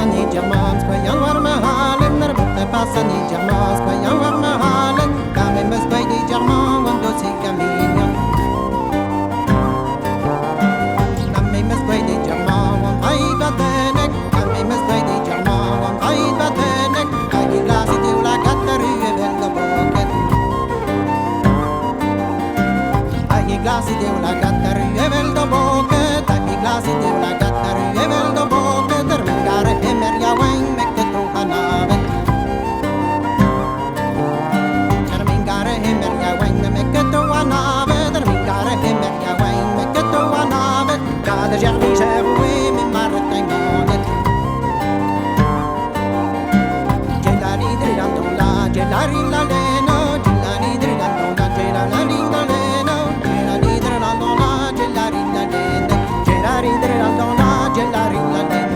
passani diamants, kwayan war mahalen, narbutte passani diamants, kwayan war mahalen, kame mes bay di diamants, wando si caminho. Kame mes bay di diamants, wan ay batenek, kame mes bay di diamants, wan ay batenek, kagi glasi di ula gatteri e velda boket. Kagi glasi di ula gatteri e velda boket, kagi glasi di ula gatteri e velda boket, termingare e merja weng mekke trohanavet. Termingare e merja weng mekke trohanavet, termingare e merja weng mekke trohanavet, kada jarvi jerwe mi marteng monet. Jelari dridandola, jelari la leno, jelari dridandola, jelari la leno, jelari dridandola, jelari la leno, jelari dridandola, jelari la leno.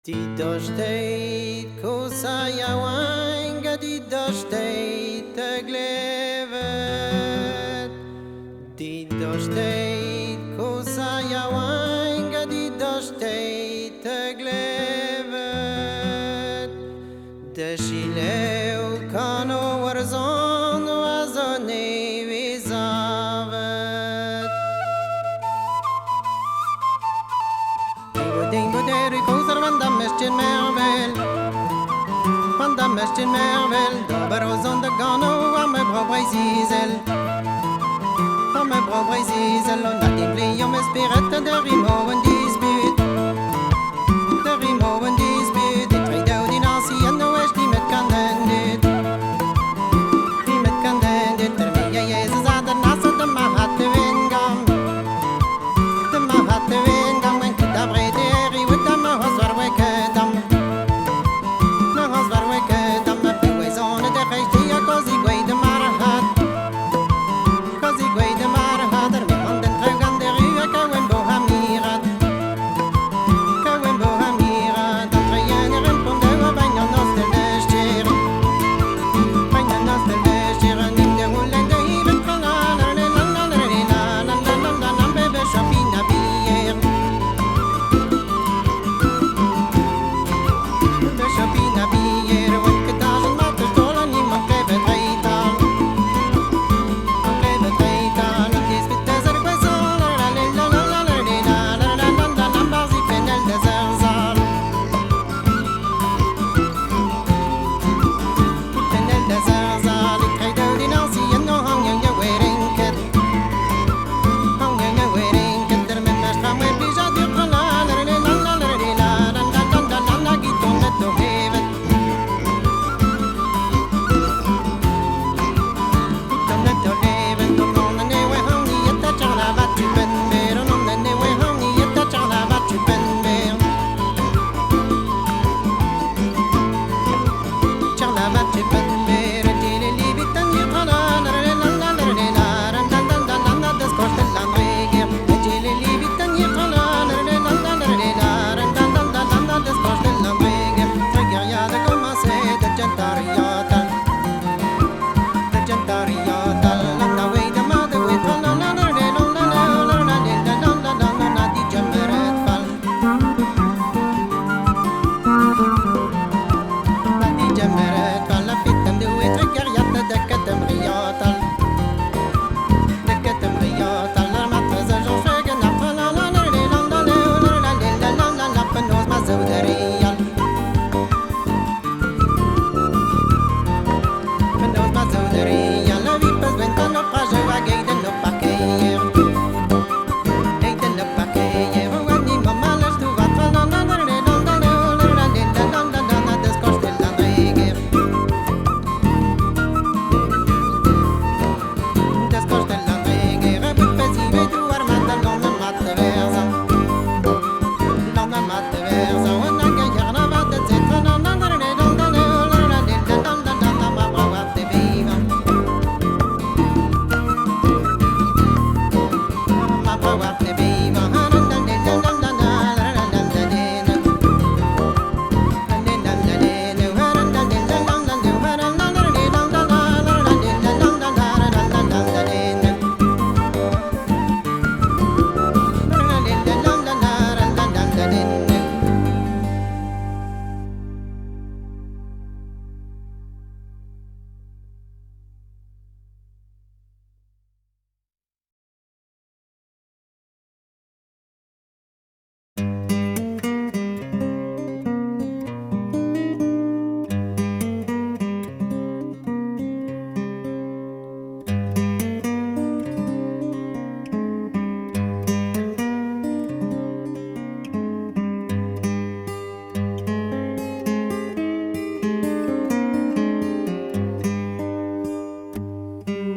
Di doštejt kosa jawainga di doštejt glevet. Di doštejt kosa jawainga di doštejt glevet. De shileu kano warzon wazone vizavet. Ding boderi koser vanda mestin mervel. Vanda mestin mervel. Dobarozon de gano a me propre zizel. A me propre zizel. On a des plions m'espérette de rimo en dispute. De rimo en dispute. De trade out in ancienne ouest die met kandendit. Die met kandendit. Termine jezus aan de nasse de mahat de wingam. De mahat de wingam. En kudabre deri with the mahos war wekedam. Mahos war wekedam. A piwais on de geistia kozi gwei de marhat. Kozi gwei de marhat. Er me handen treugan de rue kawen bohamirat. Kawen bohamirat. Dan treyen er en ponde wa banyan nos de lestjer. Banyan nos de lestjer. Nim de hulen de hiven kalan. Erle lan lan erle lan lan lan lan lan lan bebe shapina bier. Bebe shapina bier. Wen kedazen mat de stola ni man klebe treital. Man klebe treital. En dis bitte zer kwezol. Erle lan lan lan erle lan lan lan lan lan lan barzi penel de zerzal. Penel de zerzal. Ik krijg de dinantie en no hang je werinket. Hang je werinket. Er met mes gaan we bija duur gelaan. Erle lan lan erle lan lan lan lan lan lan lan giton met de hevet. Giton met de hevet. Om non en eeuwe hang niet het dat charla wat u ben meer. Om non en eeuwe hang niet het dat charla wat u ben meer. Charla wat u ben meer. En die liebit en je gelaan. Erle lan lan erle lan lan lan lan lan lan. Dat kost een lang regeer. En die liebit en je gelaan. Erle lan lan erle lan lan lan lan lan lan. Dat kost een lang regeer. Trekker ja de commencé de gentariata. De gentariata. Lan la wey de ma de wey. Lan lan lan erle lan lan lan lan lan lan lan lan lan lan. Die jemmeret val. Die jemmeret val. La fitem de wey trekker ja de ketem riatal. De ketem riatal. La matreze Jean Schwegen. La lan lan lan erle lan lan lan lan lan lan lan lan. Penos ma zouderial. Penos ma zouderial. La vipes ventan op praje wa geiden op parkeer. Geiden op parkeer. Wan die mama les du wat van lan lan erle lan lan lan lan lan lan lan lan. Des kost el lan regeer. Des kost el lan regeer. Buk pesive du armanda lan la matte versa. Lan la matte versa. Wan a geir na wat et zetra lan lan erle lan lan lan lan lan lan lan lan. Ma bra wat de viva. Ma bra wat de viva. Lan lan lan lan lan lan lan lan lan lan.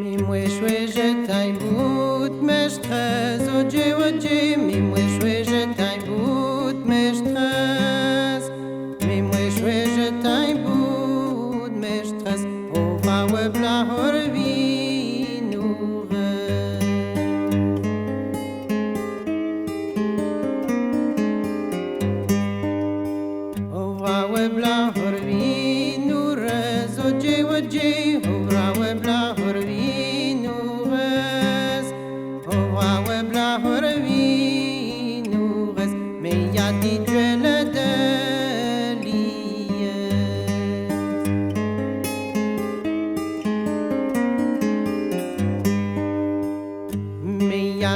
Mi mouche je taille bout mes stress. Oje mi mouche je taille bout mes stress. Mi mouche je taille bout mes stress. O va we bla horvi noure.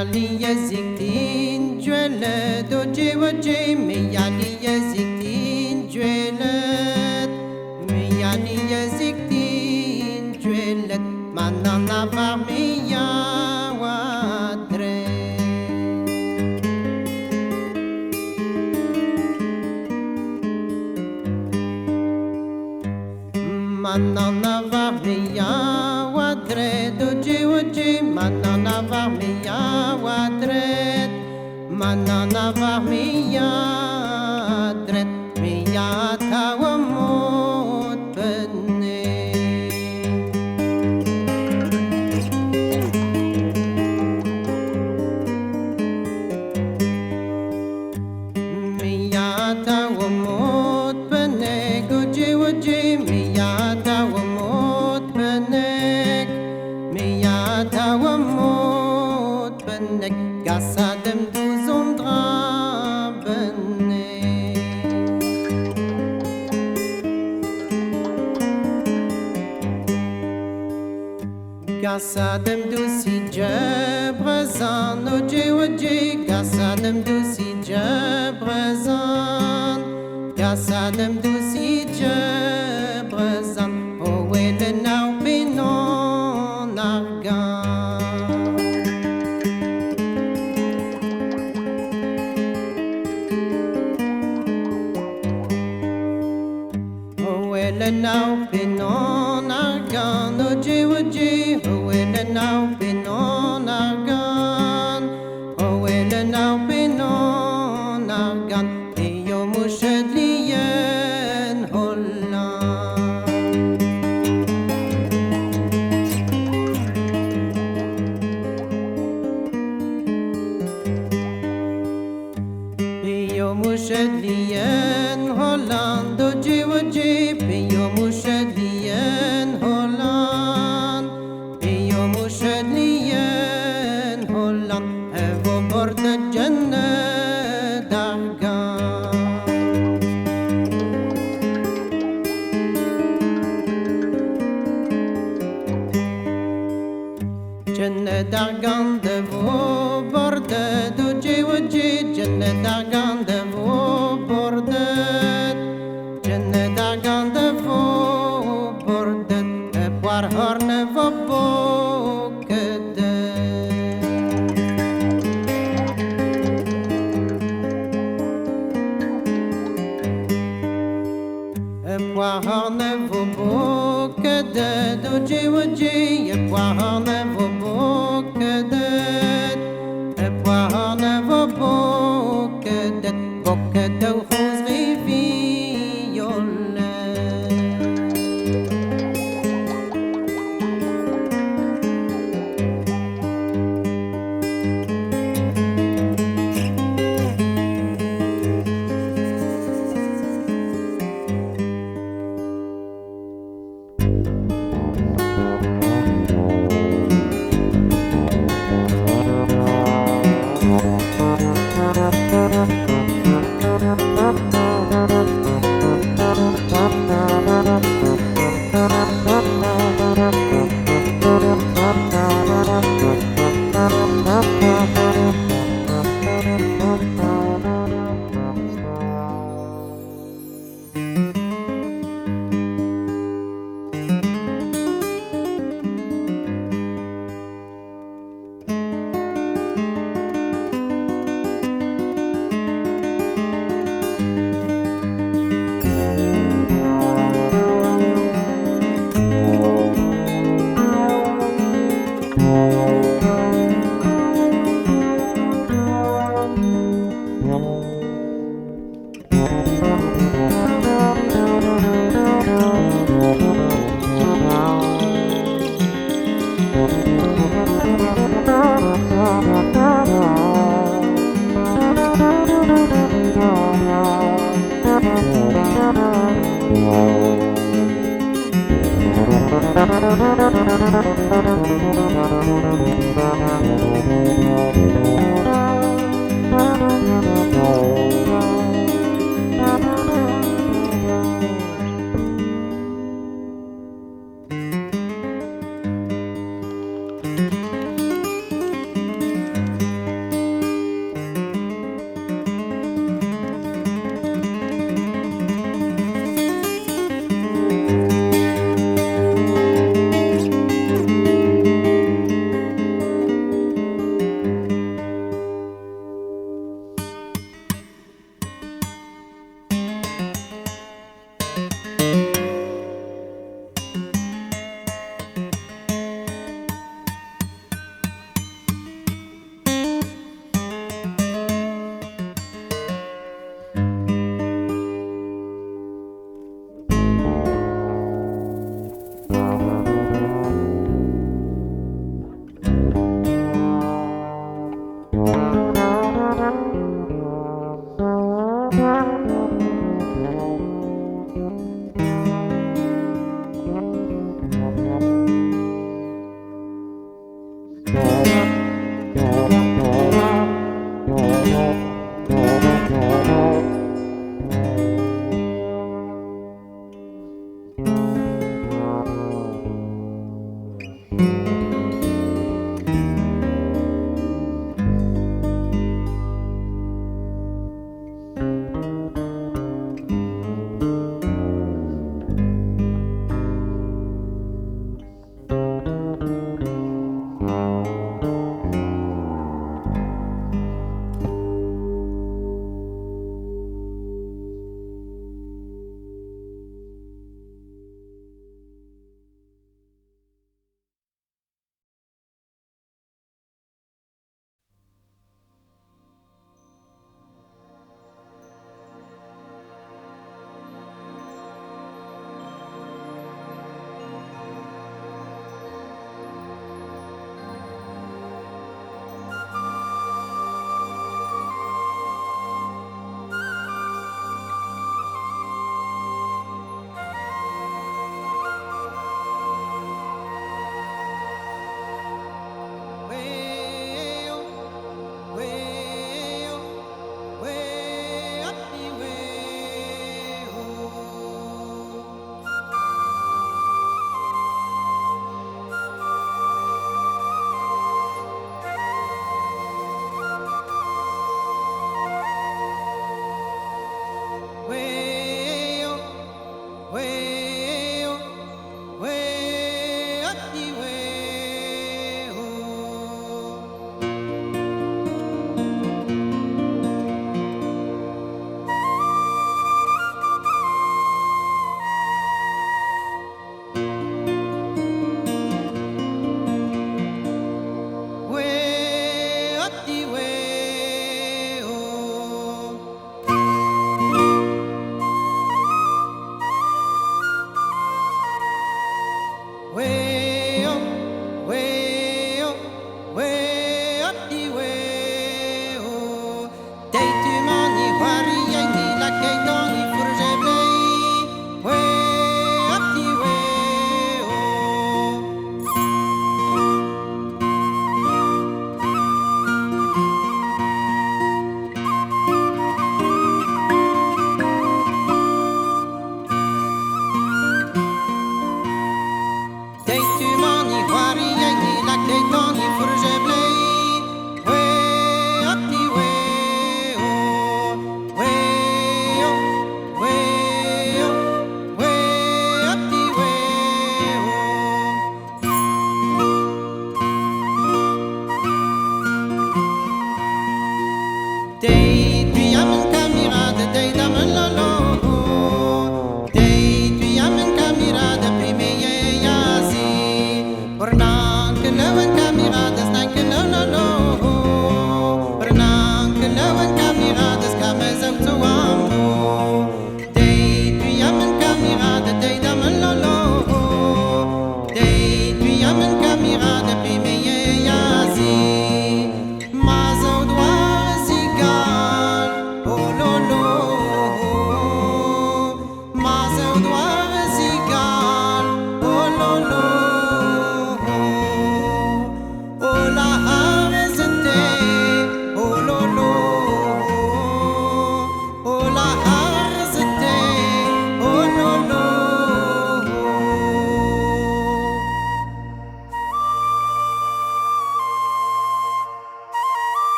Miyali yaziktin jwelet Oje waje miyali yaziktin jwelet Miyali yaziktin jwelet Manana var miya wadre Manana var miya wadre Oje waje manana var miya wadre Manana var miya dret miya tawamot benne Miya tawamot benne Goje waje miya tawamot benne Miya tawamot benne Gasadem duzondra benne Gasadem dusi jabrazan Oje waje Gasadem dusi jabrazan Gasadem dusi jabrazan Owele now binon argan Owele now binon argan Oje waje Owele now binon argan Owele now binon argan Eyo mushadliyen holland Eyo mushadliyen holland Oje waje Eyo mushadliyen holland Eyo mushadliyen holland Evo borda cennet dargan Cennet dargan devo bordet Oje waje cennet dargan devo bordet Cennet dargan devo bordet Epwar horne vo bokedet Epwar horne vo bokedet Oje waje Epwar horne vo bokedet Epwar horne vo bokedet Bokedet khuz rivi yolle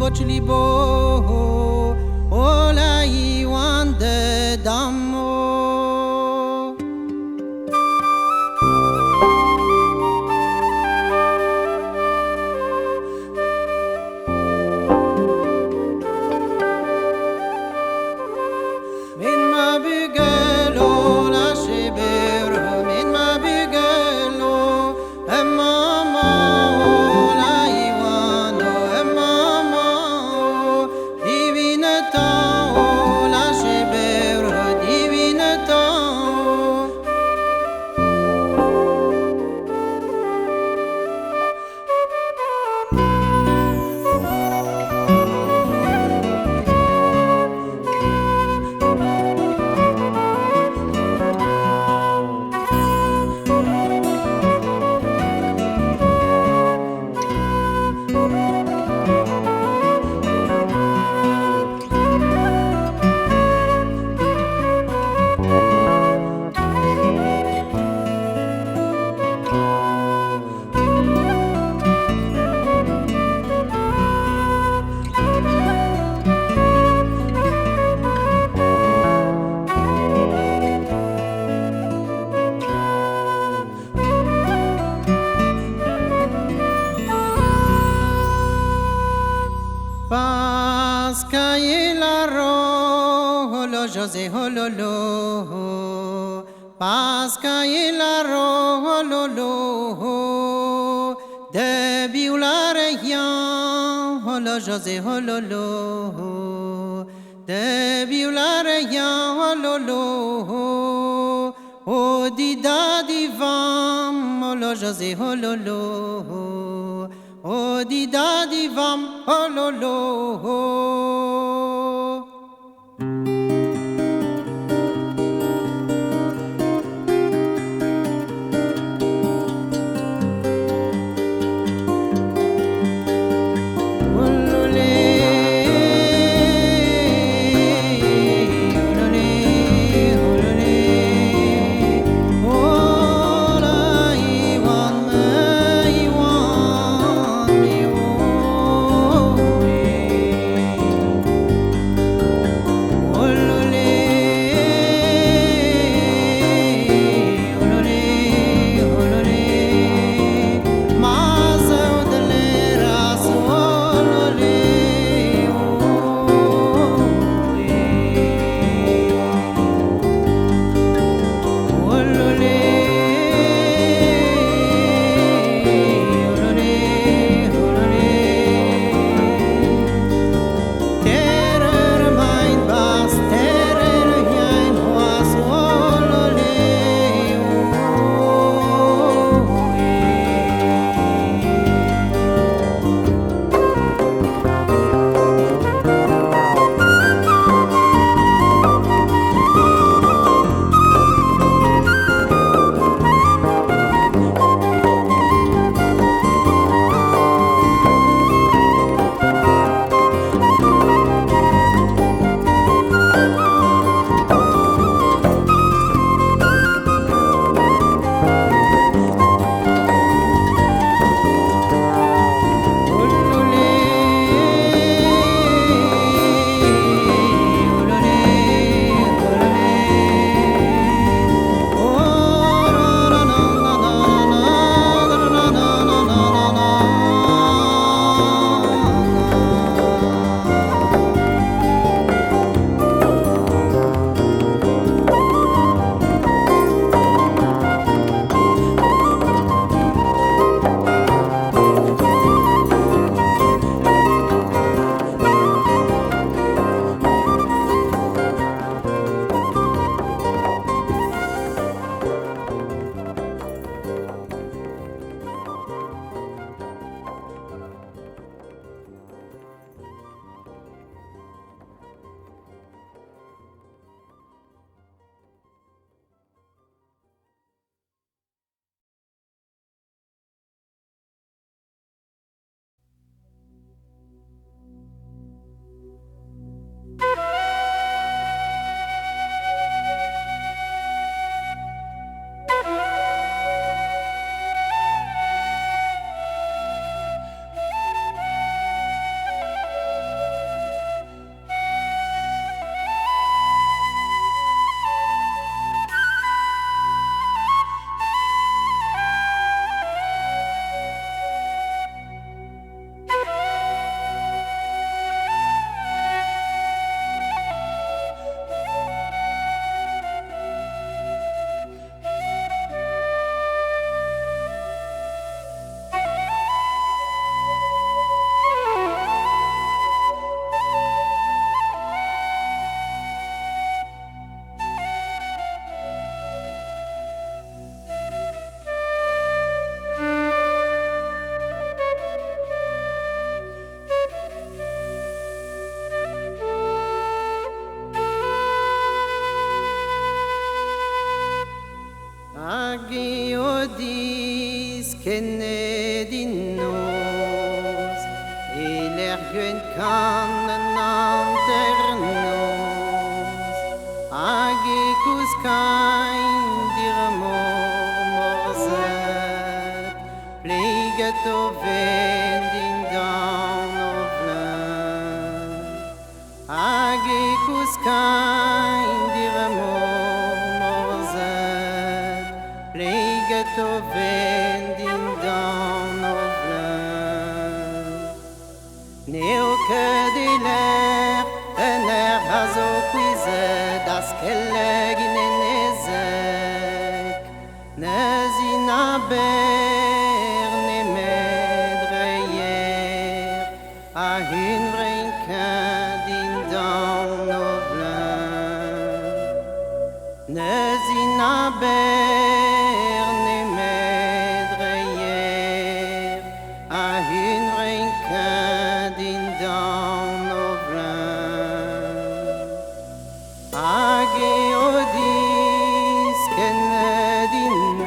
bochlibo ola iwande damo min ma bugelo la shibero min ma bugelo mama ola iwando mama divinata ola shibero divinata Pasca y la rojo José hololo Pasca y la rojo lolo de biulare yan holo José hololo de biulare yan hololo o di da di vam holo José hololo o di da di vam hololo ergen kan anternos agi kuskain dir morzet pliget o vendin down of land agi kuskain dir morzet pliget o vendin down of land neo kediler ener hazo quize das kelleg in ezek nazina berne medreyer a hinvrein kadin down of land nazina berne medreyer a hinvrein kadin down of land age odis kenedinos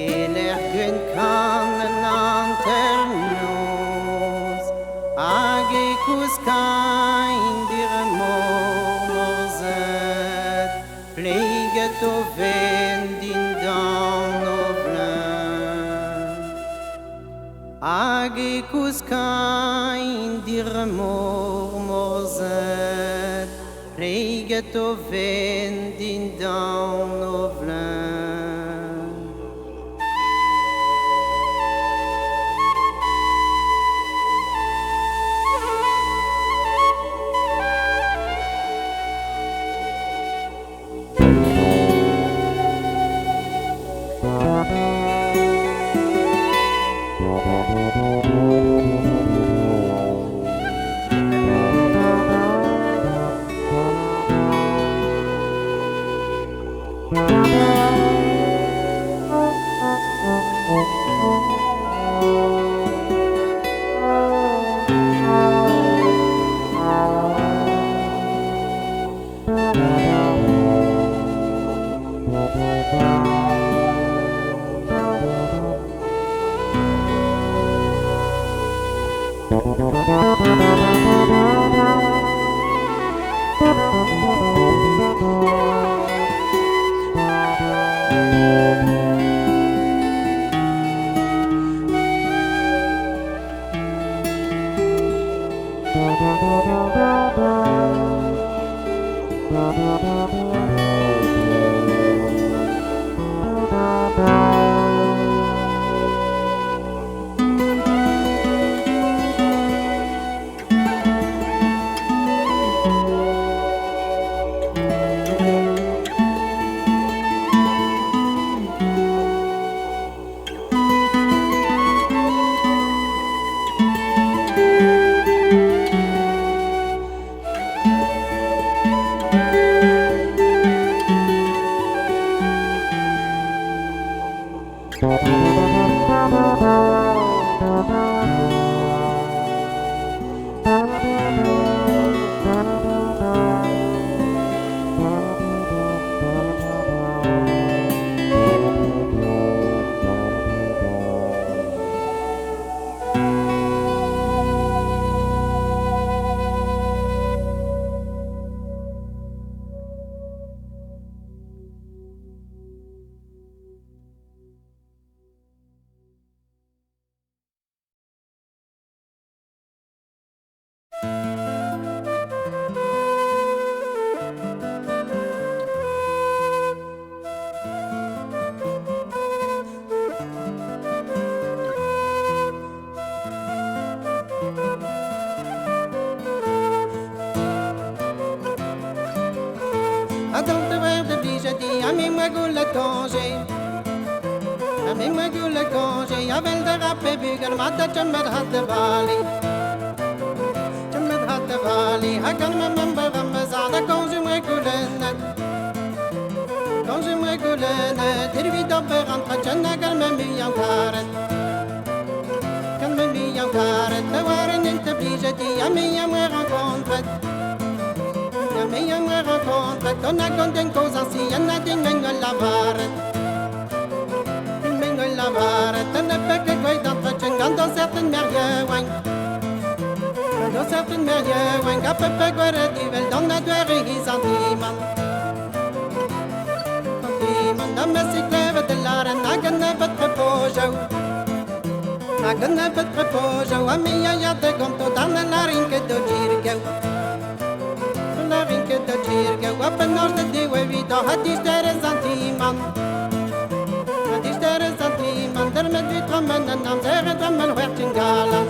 elergen kan anternos age kuskain dir morzet pliget o vendin down of land age kuskain dir morzet pliget o vendin down of land Mata chamad hat the valley hakan member ramazana consume kulena dirvi dobber antra channa gal memi yankaret kan memi yankaret the waren inte blijati ami me rencontre donna con den cosa si anna den lavaret lavare, te ne pe che coi d'altre cengando certain merghe wang Dos certain merje, when Gappa Guerretti, well done that very he's on the man. The messy clever the lar and I can never propose. I can never propose. I mean, I had to come to down and I didn't get the Jirgo. I didn't get the Jirgo. Up and out the day where we don't have these there is on the man. These there is on the man. There may be Truman and I'm there and I'm working gala.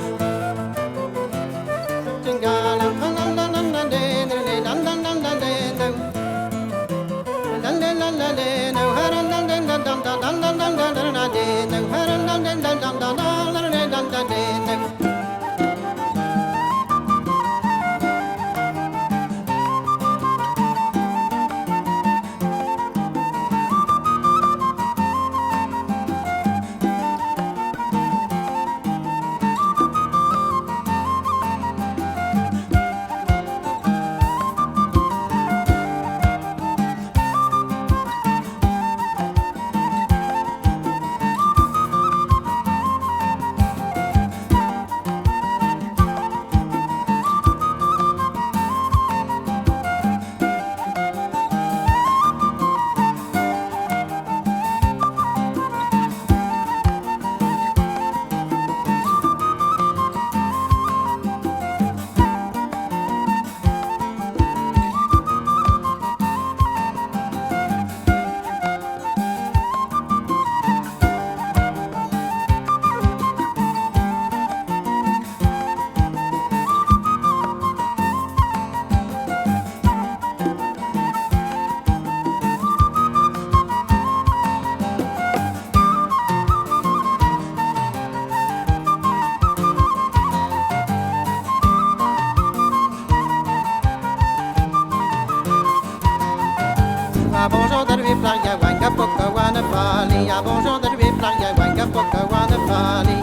Bonjour de lui playa wanga poka wana fali. Bonjour de lui playa wanga poka wana fali.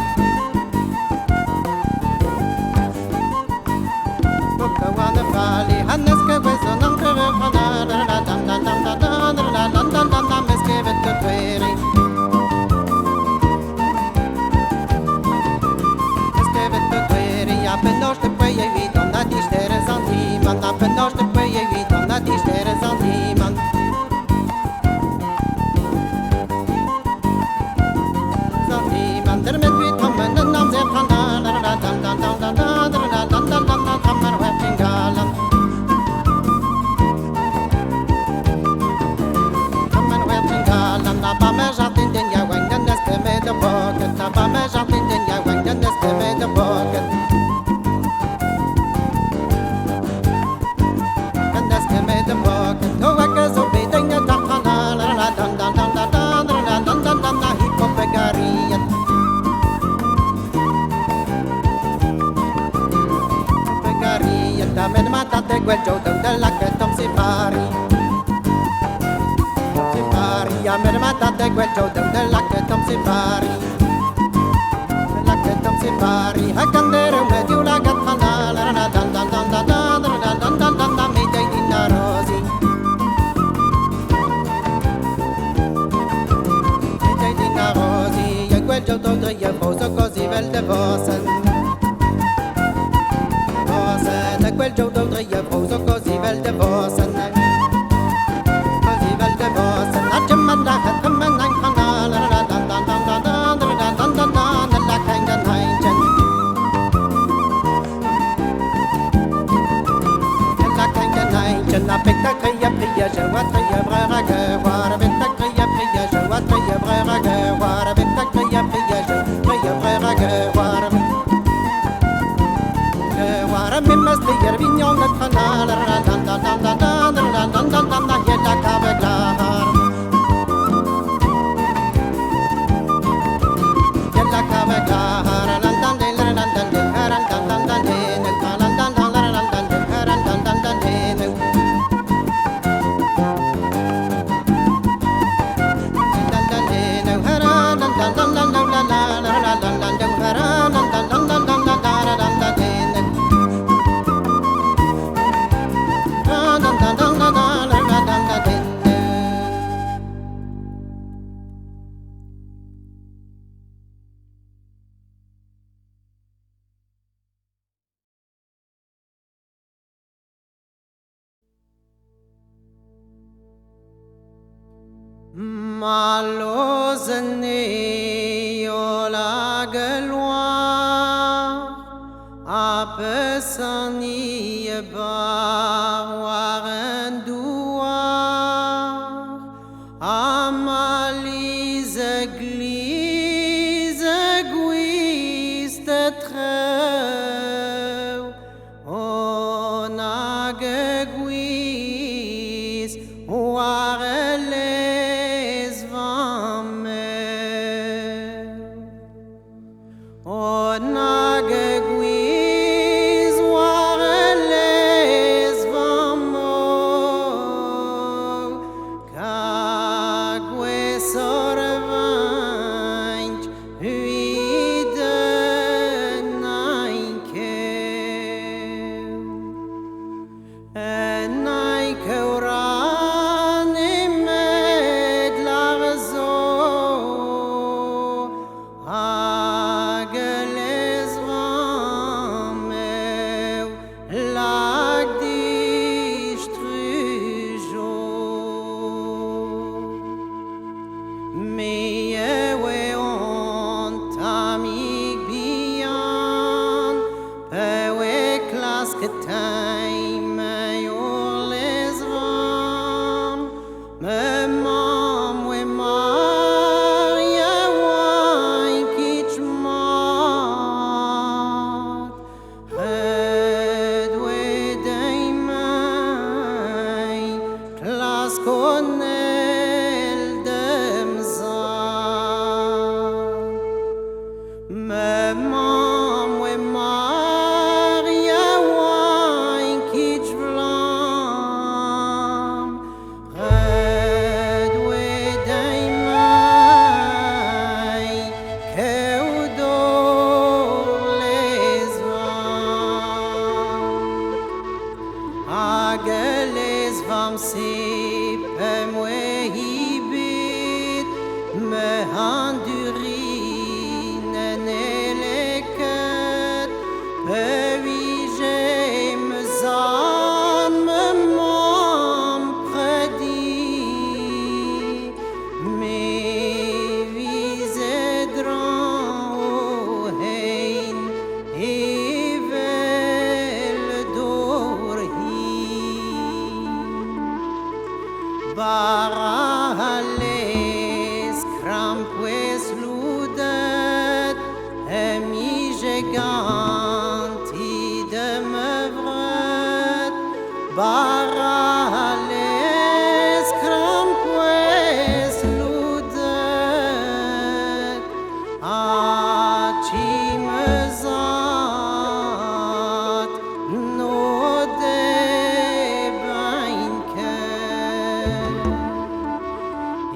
Poka wana fali. Hannes ke wezo nam kere khana da da da da da da da da da da da da meske vet kweri. Meske vet kweri. Ja penos te peye vit on na distere zanti man. Na penos te peye vit on na distere zanti man. Quel giorno della che tom si pari a me matate quel giorno della che tom si pari la che tom si pari a candere un medio la gattana la la dan dan dan dan dan dan dan dan dan dan mi dei di narosi mi dei di narosi e quel giorno io poso così vel de vosen quel giorno io poso così vel de vosen a chamanda hat man nan kana la la dan dan dan dan dan dan dan dan dan la kain dan hain chen la kain dan hain chen na pekta kaya priya jawat kaya brara ga war pekta kaya priya jawat kaya brara ga war pekta kaya priya kaya brara ga war me mesti yer vignon na kana la la dan dan dan dan dan dan dan dan dan yella ka beglar yella ka beglar lan dan de lan dan dan de haran dan dan dan de lan dan dan lan dan de haran dan dan dan de dan dan de haran dan dan dan dan la la la la dan de haran dan dan dan dan dan dan dan de malosne la gloire apesani barwarendouar amalis église égoïste treu on aguis wareles vame on aguis wareles vamo cague sorvanch huide nainke nainke urani med larzo ageles vameu lag distrujo Mewe on tamig bian pewe klas ketime les ram me mam we maria wine kitchmat red we daimai klas konel me mam we maria wine kitch vlam red we daimai keudor les vam ageles vam sipem we hibit me handurin neleket bevije me zan me mam predi me vizedran o hein evel dorhi barales crampues ludet emi giganti de mevret barales crampues ludet aci mezat no de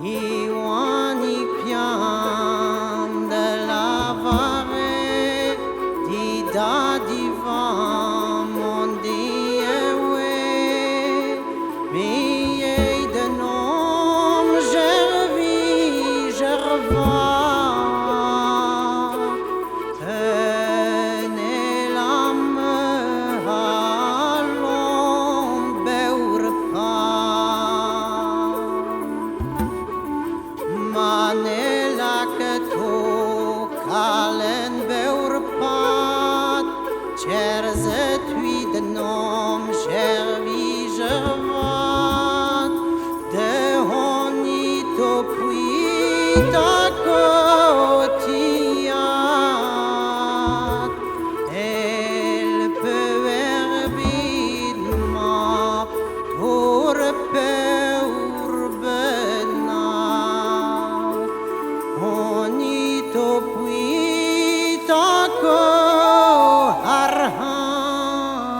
Iwani pian de la vare di da divan mondi ewe mi de nom jervi jerva tenez la main à l'ombre Manela keto kalen beurpat Cherzet huit de nom chervi jervat De honito puita cotiat El peut erbidma torpe Honito puita ko arhan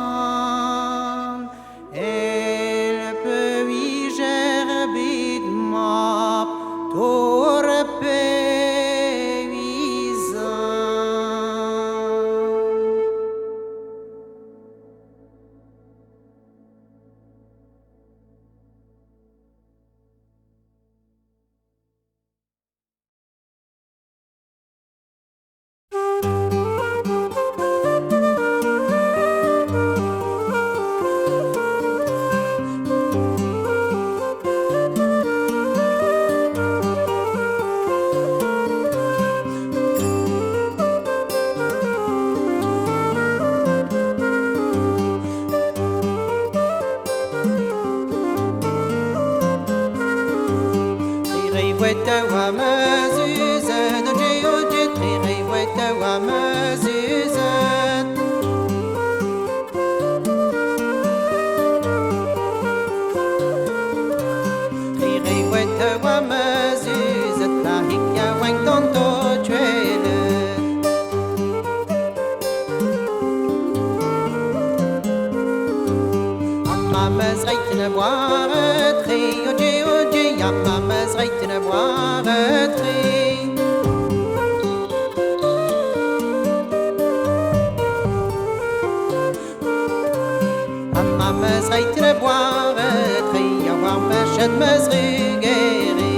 مسغيتنا بوارتخي وجي وجي يما مسغيتنا بوارتخي أما مسغيتنا بوارتخي يا ومشد مسغيري